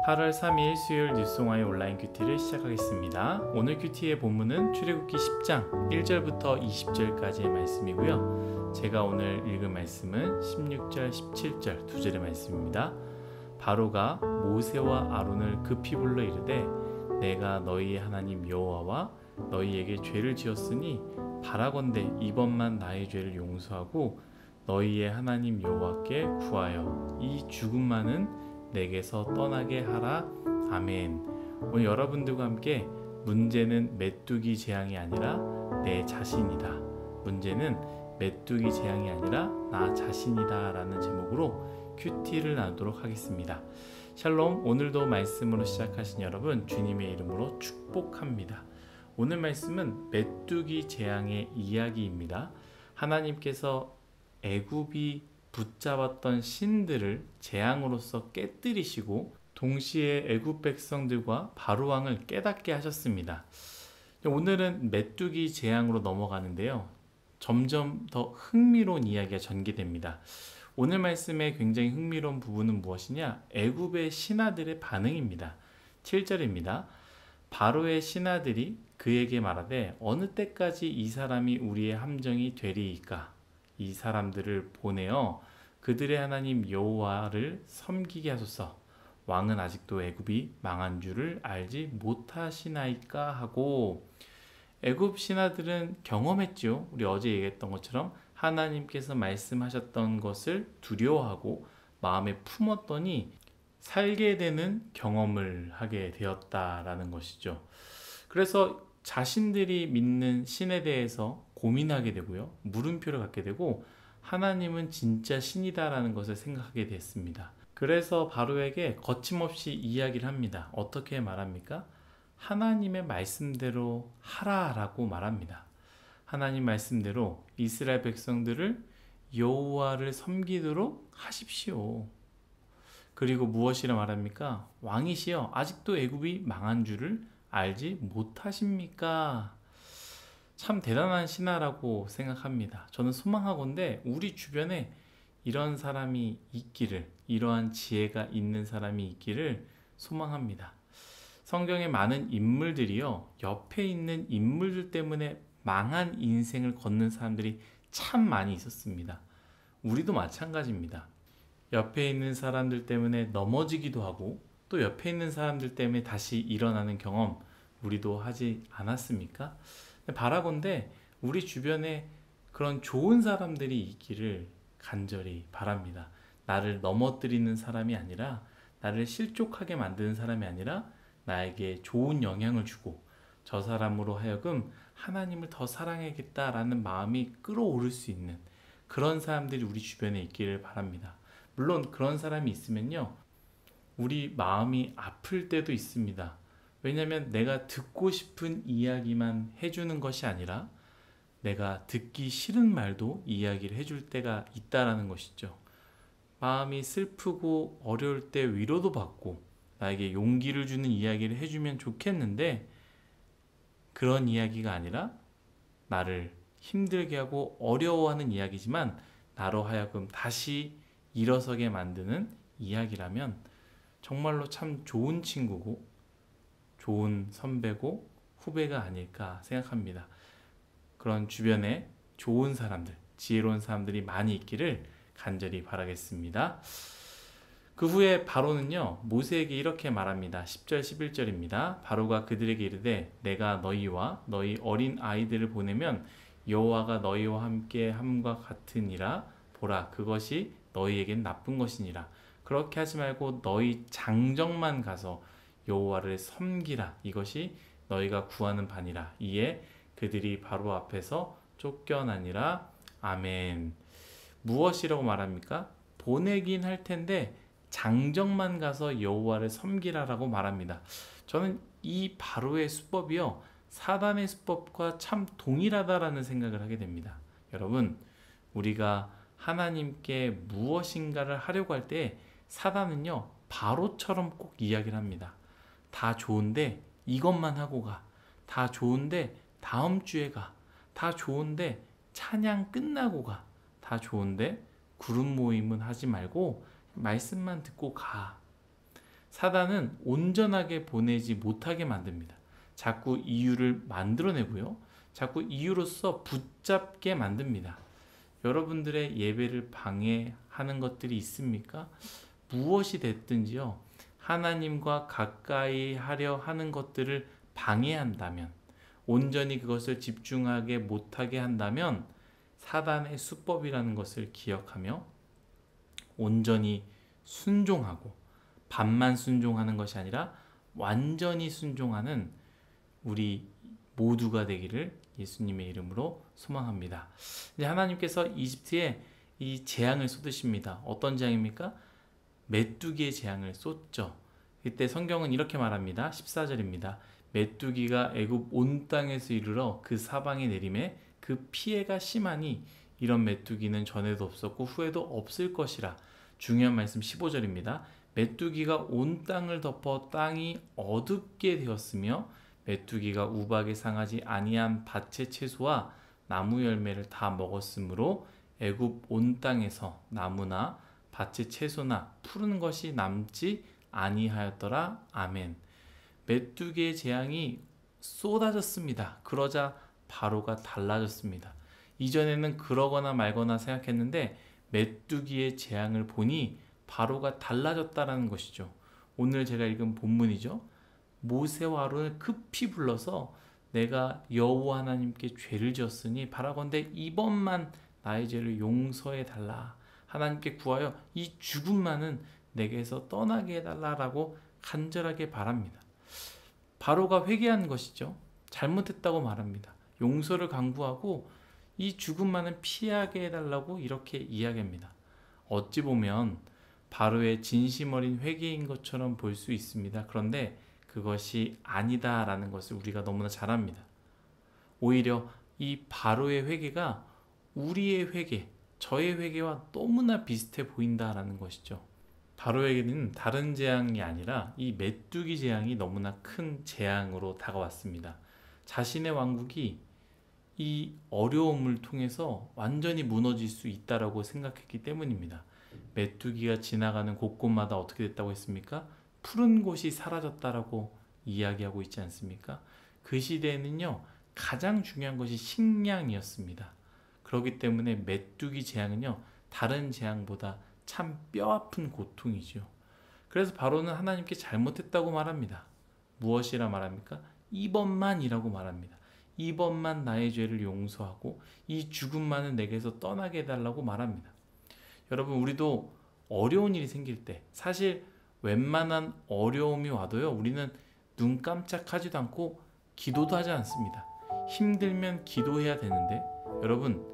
8월 3일 수요일 뉴스송화의 온라인 큐티를 시작하겠습니다. 오늘 큐티의 본문은 출애굽기 10장 1절부터 20절까지의 말씀이고요. 제가 오늘 읽은 말씀은 16절, 17절 두 절의 말씀입니다. 바로가 모세와 아론을 급히 불러 이르되 내가 너희의 하나님 여호와와 너희에게 죄를 지었으니 바라건대 이번만 나의 죄를 용서하고 너희의 하나님 여호와께 구하여 이 죽음만은 내게서 떠나게 하라. 아멘. 오늘 여러분들과 함께 문제는 메뚜기 재앙이 아니라 내 자신이다. 문제는 메뚜기 재앙이 아니라 나 자신이다 라는 제목으로 큐티를 나누도록 하겠습니다. 샬롬. 오늘도 말씀으로 시작하신 여러분 주님의 이름으로 축복합니다. 오늘 말씀은 메뚜기 재앙의 이야기입니다. 하나님께서 애굽이 붙잡았던 신들을 재앙으로서 깨뜨리시고 동시에 애굽 백성들과 바로 왕을 깨닫게 하셨습니다. 오늘은 메뚜기 재앙으로 넘어가는데요. 점점 더 흥미로운 이야기가 전개됩니다. 오늘 말씀의 굉장히 흥미로운 부분은 무엇이냐? 애굽의 신하들의 반응입니다. 7절입니다. 바로의 신하들이 그에게 말하되 어느 때까지 이 사람이 우리의 함정이 되리이까? 이 사람들을 보내어 그들의 하나님 여호와를 섬기게 하소서. 왕은 아직도 애굽이 망한 줄을 알지 못하시나이까 하고, 애굽 신하들은 경험했죠. 우리 어제 얘기했던 것처럼 하나님께서 말씀하셨던 것을 두려워하고 마음에 품었더니 살게 되는 경험을 하게 되었다라는 것이죠. 그래서 자신들이 믿는 신에 대해서 고민하게 되고요. 물음표를 갖게 되고 하나님은 진짜 신이다라는 것을 생각하게 됐습니다. 그래서 바로에게 거침없이 이야기를 합니다. 어떻게 말합니까? 하나님의 말씀대로 하라라고 말합니다. 하나님 말씀대로 이스라엘 백성들을 여호와를 섬기도록 하십시오. 그리고 무엇이라 말합니까? 왕이시여 아직도 애굽이 망한 줄을 알지 못하십니까? 참 대단한 신하라고 생각합니다. 저는 소망하건대 우리 주변에 이런 사람이 있기를, 이러한 지혜가 있는 사람이 있기를 소망합니다. 성경의 많은 인물들이요, 옆에 있는 인물들 때문에 망한 인생을 걷는 사람들이 참 많이 있었습니다. 우리도 마찬가지입니다. 옆에 있는 사람들 때문에 넘어지기도 하고 또 옆에 있는 사람들 때문에 다시 일어나는 경험 우리도 하지 않았습니까? 바라건대 우리 주변에 그런 좋은 사람들이 있기를 간절히 바랍니다. 나를 넘어뜨리는 사람이 아니라, 나를 실족하게 만드는 사람이 아니라 나에게 좋은 영향을 주고 저 사람으로 하여금 하나님을 더 사랑하겠다라는 마음이 끌어오를 수 있는 그런 사람들이 우리 주변에 있기를 바랍니다. 물론 그런 사람이 있으면요, 우리 마음이 아플 때도 있습니다. 왜냐하면 내가 듣고 싶은 이야기만 해주는 것이 아니라 내가 듣기 싫은 말도 이야기를 해줄 때가 있다라는 것이죠. 마음이 슬프고 어려울 때 위로도 받고 나에게 용기를 주는 이야기를 해주면 좋겠는데, 그런 이야기가 아니라 나를 힘들게 하고 어려워하는 이야기지만 나로 하여금 다시 일어서게 만드는 이야기라면 정말로 참 좋은 친구고 좋은 선배고 후배가 아닐까 생각합니다. 그런 주변에 좋은 사람들, 지혜로운 사람들이 많이 있기를 간절히 바라겠습니다. 그 후에 바로는요, 모세에게 이렇게 말합니다. 10절 11절입니다. 바로가 그들에게 이르되 내가 너희와 너희 어린 아이들을 보내면 여호와가 너희와 함께 함과 같으니라. 보라, 그것이 너희에겐 나쁜 것이니라. 그렇게 하지 말고 너희 장정만 가서 여호와를 섬기라. 이것이 너희가 구하는 바니라. 이에 그들이 바로 앞에서 쫓겨나니라. 아멘. 무엇이라고 말합니까? 보내긴 할 텐데 장정만 가서 여호와를 섬기라라고 말합니다. 저는 이 바로의 수법이요, 사단의 수법과 참 동일하다라는 생각을 하게 됩니다. 여러분, 우리가 하나님께 무엇인가를 하려고 할 때 사단은요, 바로처럼 꼭 이야기를 합니다. 다 좋은데 이것만 하고 가. 다 좋은데 다음 주에 가. 다 좋은데 찬양 끝나고 가. 다 좋은데 그룹 모임은 하지 말고 말씀만 듣고 가. 사단은 온전하게 보내지 못하게 만듭니다. 자꾸 이유를 만들어내고요. 자꾸 이유로서 붙잡게 만듭니다. 여러분들의 예배를 방해하는 것들이 있습니까? 무엇이 됐든지요. 하나님과 가까이 하려 하는 것들을 방해한다면, 온전히 그것을 집중하게 못하게 한다면 사단의 수법이라는 것을 기억하며 온전히 순종하고, 반만 순종하는 것이 아니라 완전히 순종하는 우리 모두가 되기를 예수님의 이름으로 소망합니다. 이제 하나님께서 이집트에 이 재앙을 쏟으십니다. 어떤 재앙입니까? 메뚜기의 재앙을 쏟죠. 이때 성경은 이렇게 말합니다. 14절입니다. 메뚜기가 애굽 온 땅에서 이르러 그 사방에 내림에 그 피해가 심하니 이런 메뚜기는 전에도 없었고 후에도 없을 것이라. 중요한 말씀 15절입니다. 메뚜기가 온 땅을 덮어 땅이 어둡게 되었으며 메뚜기가 우박에 상하지 아니한 밭의 채소와 나무 열매를 다 먹었으므로 애굽 온 땅에서 나무나 밭의 채소나 푸른 것이 남지 아니하였더라. 아멘. 메뚜기의 재앙이 쏟아졌습니다. 그러자 바로가 달라졌습니다. 이전에는 그러거나 말거나 생각했는데 메뚜기의 재앙을 보니 바로가 달라졌다는 것이죠. 오늘 제가 읽은 본문이죠. 모세와 아론을 급히 불러서 내가 여호와 하나님께 죄를 지었으니 바라건대 이번만 나의 죄를 용서해 달라. 하나님께 구하여 이 죽음만은 내게서 떠나게 해달라라고 간절하게 바랍니다. 바로가 회개한 것이죠. 잘못했다고 말합니다. 용서를 간구하고 이 죽음만은 피하게 해달라고 이렇게 이야기합니다. 어찌 보면 바로의 진심 어린 회개인 것처럼 볼 수 있습니다. 그런데 그것이 아니다라는 것을 우리가 너무나 잘 압니다. 오히려 이 바로의 회개가 우리의 회개, 저의 회개와 너무나 비슷해 보인다라는 것이죠. 바로에게는 다른 재앙이 아니라 이 메뚜기 재앙이 너무나 큰 재앙으로 다가왔습니다. 자신의 왕국이 이 어려움을 통해서 완전히 무너질 수 있다라고 생각했기 때문입니다. 메뚜기가 지나가는 곳곳마다 어떻게 됐다고 했습니까? 푸른 곳이 사라졌다라고 이야기하고 있지 않습니까? 그 시대에는요, 가장 중요한 것이 식량이었습니다. 그렇기 때문에 메뚜기 재앙은요, 다른 재앙보다 참 뼈아픈 고통이죠. 그래서 바로는 하나님께 잘못했다고 말합니다. 무엇이라 말합니까? 이번만이라고 말합니다. 이번만 나의 죄를 용서하고 이 죽음만은 내게서 떠나게 해달라고 말합니다. 여러분, 우리도 어려운 일이 생길 때, 사실 웬만한 어려움이 와도요, 우리는 눈 깜짝하지도 않고 기도도 하지 않습니다. 힘들면 기도해야 되는데, 여러분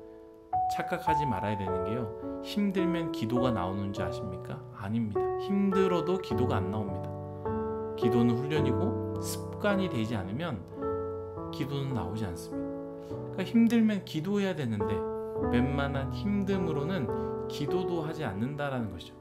착각하지 말아야 되는 게요, 힘들면 기도가 나오는 줄 아십니까? 아닙니다. 힘들어도 기도가 안 나옵니다. 기도는 훈련이고 습관이 되지 않으면 기도는 나오지 않습니다. 그러니까 힘들면 기도해야 되는데 웬만한 힘듦으로는 기도도 하지 않는다라는 것이죠.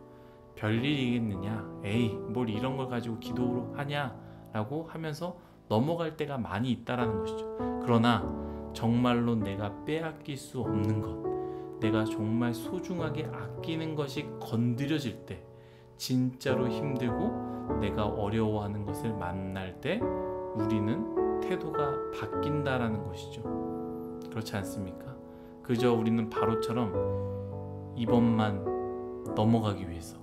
별일이겠느냐, 에이 뭘 이런 걸 가지고 기도로 하냐 라고 하면서 넘어갈 때가 많이 있다라는 것이죠. 그러나 정말로 내가 빼앗길 수 없는 것, 내가 정말 소중하게 아끼는 것이 건드려질 때, 진짜로 힘들고 내가 어려워하는 것을 만날 때 우리는 태도가 바뀐다라는 것이죠. 그렇지 않습니까? 그저 우리는 바로처럼 이번만 넘어가기 위해서,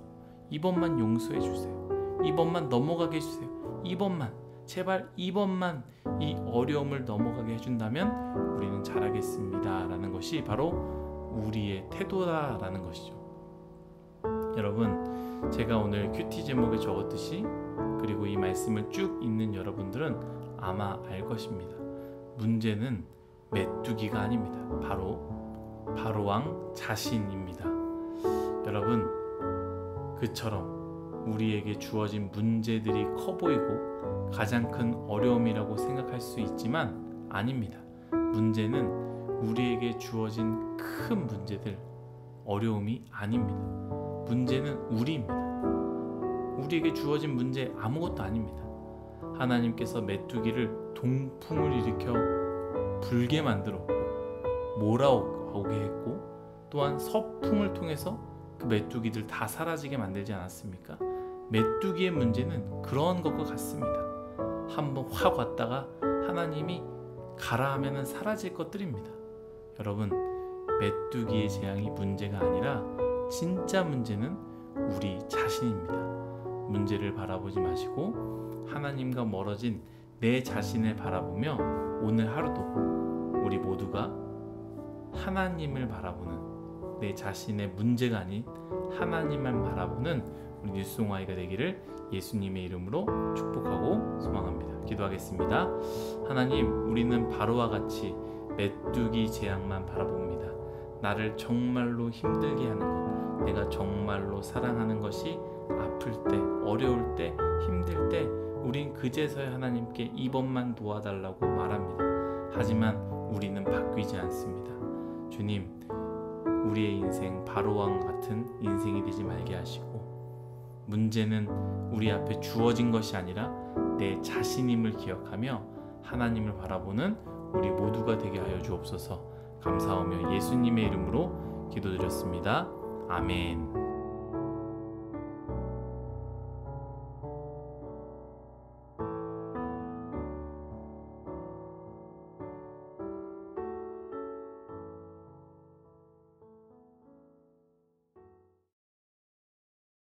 이번만 용서해 주세요, 이번만 넘어가게 해주세요, 이번만, 제발 이번만 이 어려움을 넘어가게 해준다면 우리는 잘하겠습니다 라는 것이 바로 우리의 태도다라는 것이죠. 여러분, 제가 오늘 큐티 제목에 적었듯이, 그리고 이 말씀을 쭉 읽는 여러분들은 아마 알 것입니다. 문제는 메뚜기가 아닙니다. 바로 왕 자신입니다. 여러분, 그처럼 우리에게 주어진 문제들이 커 보이고 가장 큰 어려움이라고 생각할 수 있지만 아닙니다. 문제는 우리에게 주어진 큰 문제들, 어려움이 아닙니다. 문제는 우리입니다. 우리에게 주어진 문제 아무것도 아닙니다. 하나님께서 메뚜기를 동풍을 일으켜 불게 만들었고 몰아오게 했고, 또한 서풍을 통해서 그 메뚜기들 다 사라지게 만들지 않았습니까? 메뚜기의 문제는 그런 것과 같습니다. 한번 확 왔다가 하나님이 가라 하면은 사라질 것들입니다. 여러분, 메뚜기의 재앙이 문제가 아니라 진짜 문제는 우리 자신입니다. 문제를 바라보지 마시고 하나님과 멀어진 내 자신을 바라보며 오늘 하루도 우리 모두가 하나님을 바라보는, 내 자신의 문제가 아닌 하나님만 바라보는 우리 뉴스송아이가 되기를 예수님의 이름으로 축복하고 소망합니다. 기도하겠습니다. 하나님, 우리는 바로와 같이 메뚜기 재앙만 바라봅니다. 나를 정말로 힘들게 하는 것, 내가 정말로 사랑하는 것이 아플 때, 어려울 때, 힘들 때 우린 그제서야 하나님께 이번만 도와달라고 말합니다. 하지만 우리는 바뀌지 않습니다. 주님, 우리의 인생 바로왕 같은 인생이 되지 말게 하시고, 문제는 우리 앞에 주어진 것이 아니라 내 자신임을 기억하며 하나님을 바라보는 우리 모두가 되게 하여 주옵소서. 감사하며 예수님의 이름으로 기도드렸습니다. 아멘.